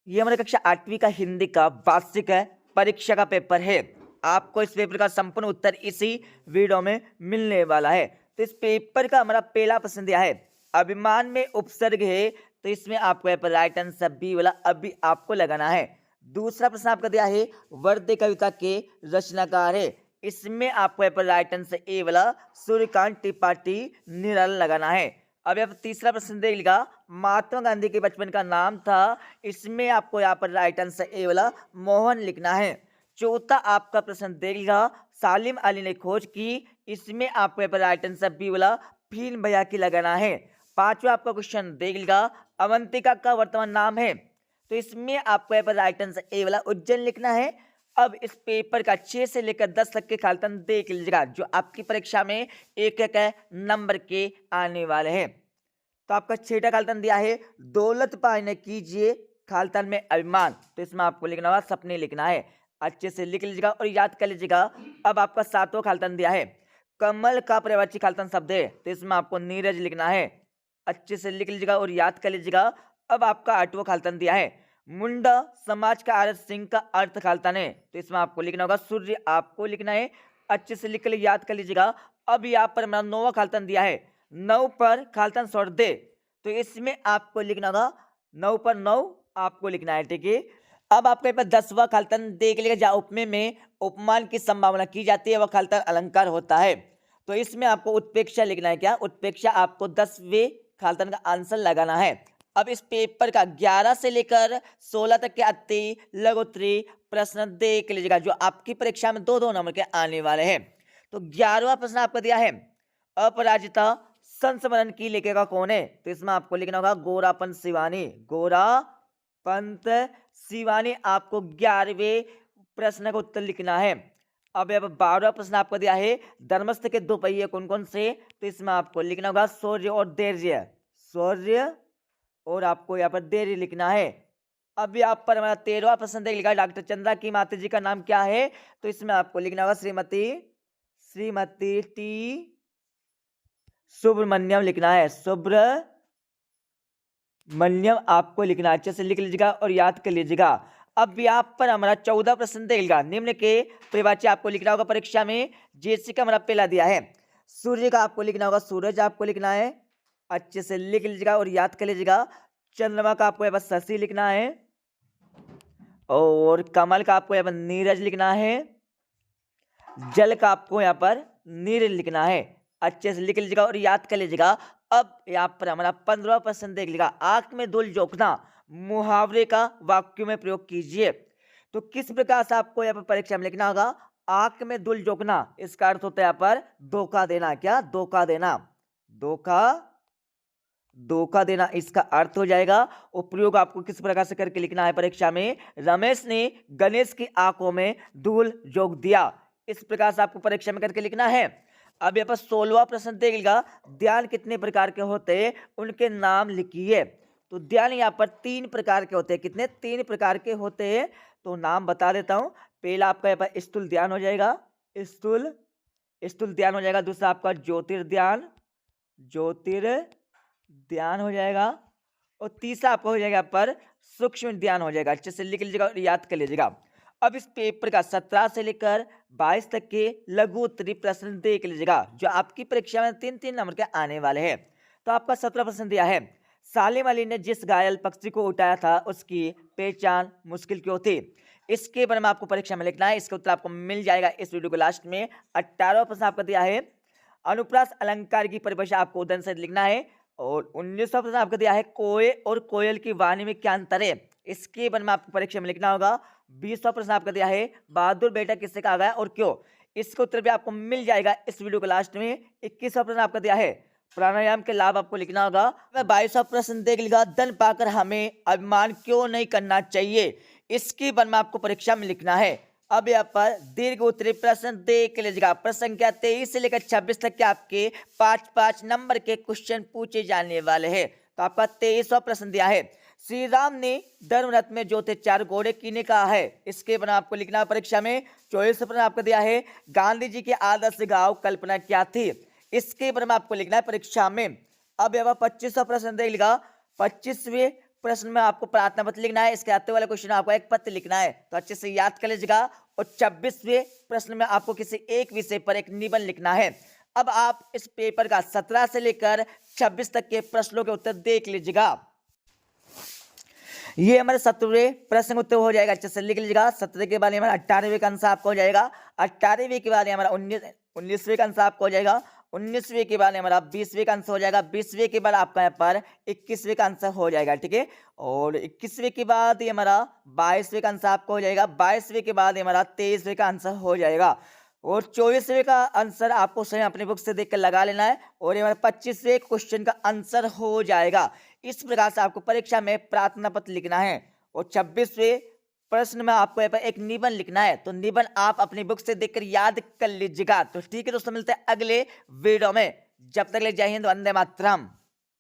ये हमारे कक्षा 8वीं का हिंदी का वार्षिक है परीक्षा का पेपर है। आपको इस पेपर का संपूर्ण उत्तर इसी वीडियो में मिलने वाला है। तो इस पेपर का हमारा पहला प्रश्न दिया है, अभिमान में उपसर्ग है, तो इसमें आपको यहाँ पर राइट आंसर बी वाला अभी आपको लगाना है। दूसरा प्रश्न आपका दिया है, वर्द्य कविता के रचनाकार है, इसमें आपको यहाँ पर राइट आंसर ए वाला सूर्यकांत त्रिपाठी निराला लगाना है। अब यहाँ पर तीसरा प्रश्न देख लीजिएगा, महात्मा गांधी के बचपन का नाम था, इसमें आपको यहाँ पर राइट आंसर ए वाला मोहन लिखना है। चौथा आपका प्रश्न देख लीजिएगा, सालिम अली ने खोज की, इसमें आपको यहाँ पर राइट आंसर बी वाला फीन भैया की लगाना है। पांचवा आपका क्वेश्चन देख लीजिएगा, अवंतिका का वर्तमान नाम है, तो इसमें आपको यहाँ पर राइट आंसर ए वाला उज्जैन लिखना है। अब इस पेपर का 6 से लेकर 10 तक के खालतन देख लीजिएगा, जो आपकी परीक्षा में एक एक नंबर के आने वाले हैं। तो आपका 6ठा खालतन दिया है, दौलत पाने कीजिए खालतन में अभिमान, तो इसमें आपको लिखना होगा सपने लिखना है। अच्छे से लिख लीजिएगा और याद कर लीजिएगा। अब आपका 7वां खालतन दिया है, कमल का पर्यायवाची खालतन शब्द है, तो इसमें आपको नीरज लिखना है। अच्छे से लिख लीजिएगा और याद कर लीजिएगा। अब आपका 8वां खालतन दिया है, मुंडा समाज का आरत सिंह का अर्थ खालतन है, तो इसमें आपको लिखना होगा सूर्य आपको लिखना है। अच्छे से लिख याद कर लीजिएगा। अब यहाँ पर हमारा 9वां खालतन दिया है, 9 पर खालतन छोड़ दे, तो इसमें आपको लिखना होगा 9 पर 9 आपको लिखना है, ठीक है। अब आपके पास 10वां खालतन देख लीजिएगा, जहाँ उपमेय में उपमान की संभावना की जाती है वह खालतन अलंकार होता है, तो इसमें आपको उत्प्रेक्षा लिखना है। क्या उत्प्रेक्षा, आपको 10वें खालतन का आंसर लगाना है। अब इस पेपर का 11 से लेकर 16 तक के अति लघुत्तरी प्रश्न देख लीजिएगा, जो आपकी परीक्षा में 2-2 नंबर के आने वाले हैं। तो 11वां प्रश्न आपको दिया है, अपराजिता संस्मरण की लेखिका कौन है, तो इसमें आपको लिखना होगा गोरापंत शिवानी, गोरापंत शिवानी आपको 11वें प्रश्न का उत्तर लिखना है। अब 12वां प्रश्न आपको दिया है, धर्मस्थ के 2 पहिए कौन कौन से, तो इसमें आपको लिखना होगा शौर्य और धैर्य, शौर्य और आपको यहाँ पर धैर्य लिखना है। अब यहाँ पर हमारा 13वां प्रश्न देख लिखा है, डॉक्टर चंद्रा की माता जी का नाम क्या है, तो इसमें आपको लिखना होगा श्रीमती टी सुब्रमण्यम लिखना है, सुब्रमण्यम आपको लिखना है। अच्छे से लिख लीजिएगा और याद कर लीजिएगा। अब यहाँ पर हमारा 14 प्रश्न देगा, निम्न के परिवाची आपको लिखना होगा परीक्षा में, जैसे का हमारा पहला दिया है, सूर्य का आपको लिखना होगा सूरज आपको लिखना है। अच्छे से लिख लीजिएगा और याद कर लीजिएगा। चंद्रमा का आपको यहाँ पर शशि लिखना है, और कमल का आपको यहाँ पर नीरज लिखना है, जल का आपको यहाँ पर नीरज लिखना है। अच्छे से लिख लीजिएगा और याद कर लीजिएगा। अब यहाँ पर हमारा 15वां प्रश्न देख लीजिएगा, आंख में धूल झोंकना मुहावरे का वाक्य में प्रयोग कीजिए, तो किस प्रकार से आपको यहाँ पर परीक्षा में लिखना होगा, आंख में धूल झोंकना, इसका अर्थ होता है यहाँ पर धोखा देना। क्या धोखा देना, धोखा देना इसका अर्थ हो जाएगा। और प्रयोग आपको किस प्रकार से करके लिखना है परीक्षा में, रमेश ने गणेश की आंखों में धूल झोंक दिया, इस प्रकार से आपको परीक्षा में करके लिखना है। अब यहाँ पर 16वां प्रश्न देखिएगा, ध्यान कितने प्रकार के होते हैं उनके नाम लिखिए, तो ध्यान यहाँ पर 3 प्रकार के होते हैं। कितने, 3 प्रकार के होते हैं, तो नाम बता देता हूं। पहला आपका यहाँ पर स्थूल ध्यान हो जाएगा, स्थूल ध्यान हो जाएगा। दूसरा आपका ज्योतिर्ध्यान हो जाएगा, और तीसरा आपको हो जाएगा पर सूक्ष्म ध्यान हो जाएगा। अच्छे से लिख लीजिएगा और याद कर लीजिएगा। अब इस पेपर का 17 से लेकर 22 तक के लघु उत्तरी प्रश्न देख लीजिएगा, जो आपकी परीक्षा में 3-3 नंबर के आने वाले हैं। तो आपका 17 प्रश्न दिया है, सालिम अली ने जिस घायल पक्षी को उठाया था उसकी पहचान मुश्किल क्यों थी, इसके बारे में आपको परीक्षा में लिखना है। इसका उत्तर आपको मिल जाएगा इस वीडियो के लास्ट में। 18वां प्रश्न आपका दिया है, अनुप्रास अलंकार की परिभाषा आपको उदाहरण से लिखना है। और 19वां प्रश्न आपको दिया है, कोय और कोयल की वाणी में क्या अंतर है, इसके बारे में आपको परीक्षा में लिखना होगा। 20वां प्रश्न आपका दिया है, बहादुर बेटा किससे कहा गया और क्यों, इसका उत्तर भी आपको मिल जाएगा इस वीडियो के लास्ट में। 21वां प्रश्न आपका दिया है, प्राणायाम के लाभ आपको लिखना होगा। 22वां प्रश्न देख लीजिएगा, धन पाकर हमें अभिमान क्यों नहीं करना चाहिए, इसके बारे में आपको परीक्षा में लिखना है। अब यहाँ पर दीर्घ उत्तरी प्रश्न देख लीजिएगा, प्रश्न संख्या 23 से लेकर 26 तक के आपके 5-5 नंबर के क्वेश्चन पूछे जाने वाले हैं। तो आपका 23वां प्रश्न दिया है, श्री राम ने धर्मरथ में जो थे 4 घोड़े किने कहा है, इसके बारे में आपको लिखना है परीक्षा में। 24वां प्रश्न आपको दिया है, गांधी जी के आदर्श गांव कल्पना क्या थी, इसके बारे में आपको लिखना है परीक्षा में। अब यहाँ 25वां प्रश्न देख लीजिएगा, 25वें प्रश्न में आपको प्रार्थना पत्र लिखना है, इसके आते वाले क्वेश्चन में आपको एक पत्र लिखना है, तो अच्छे से याद कर लीजिएगा। और 26वें प्रश्न में आपको किसी एक विषय पर एक निबंध लिखना है। अब आप इस पेपर का 17 से लेकर 26 तक के प्रश्नों के उत्तर देख लीजिएगा। ये हमारे 17वें प्रश्न उत्तर हो जाएगा, अच्छे से लिख लीजिएगा। 17 के बाद हमारा 18वें का आंसर आपको हो जाएगा। 18वें के बाद हमारा 19वें का आंसर आपको हो जाएगा। 19वें के बाद हमारा 20वें का आंसर हो जाएगा। 20वें के बाद आपका यहाँ पर 21वें का आंसर हो जाएगा, ठीक है। और 21वें के बाद ये हमारा 22वें का आंसर आपको हो जाएगा। 22वें के बाद हमारा 23वें का आंसर हो जाएगा। और 24वें का आंसर आपको स्वयं अपनी बुक से देखकर लगा लेना है। और ये हमारा 25वें क्वेश्चन का आंसर हो जाएगा। इस प्रकार से आपको परीक्षा में प्रार्थना पत्र लिखना है। और 26वें प्रश्न में आपको यहाँ पर एक निबंध लिखना है, तो निबंध आप अपनी बुक से देखकर याद कर लीजिएगा। तो ठीक है दोस्तों, मिलते हैं अगले वीडियो में। जब तक ले जय हिंद, वंदे मातरम।